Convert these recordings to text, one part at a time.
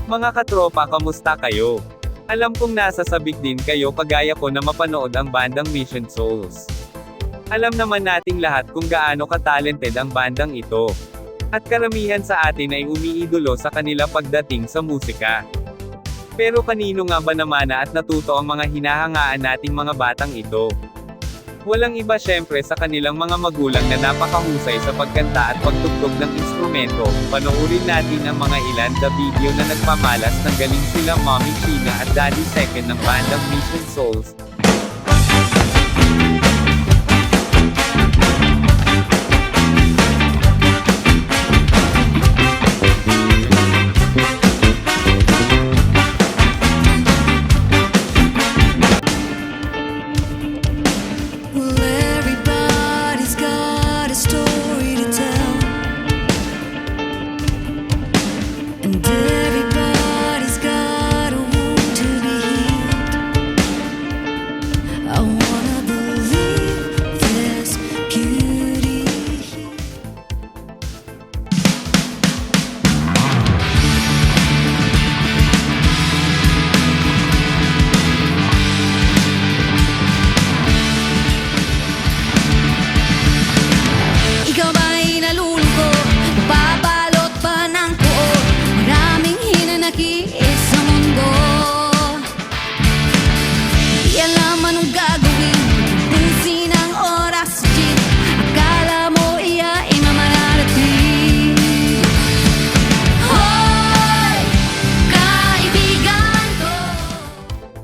Mga katropa, kamusta kayo? Alam kong nasa sabik din kayo kagaya ko na mapanood ang bandang Mission Souls. Alam naman nating lahat kung gaano ka-talented ang bandang ito. At karamihan sa atin ay umiidolo sa kanila pagdating sa musika. Pero kanino nga ba namana at natuto ang mga hinahangaan nating mga batang ito? Walang iba syempre sa kanilang mga magulang na napakahusay sa pagkanta at pagtugtog ng instrumento. Panoorin natin ang mga ilan na video na nagpamalas ng galing sila Mommy Sheena at Daddy Second ng bandang Mission Souls.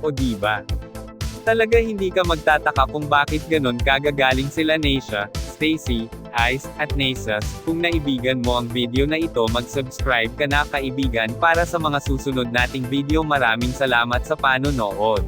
O diba? Talaga hindi ka magtataka kung bakit ganon kagagaling sila Naysha, Stacy, Ice, at Naysas. Kung naibigan mo ang video na ito, mag-subscribe ka na kaibigan para sa mga susunod nating video. Maraming salamat sa panonood.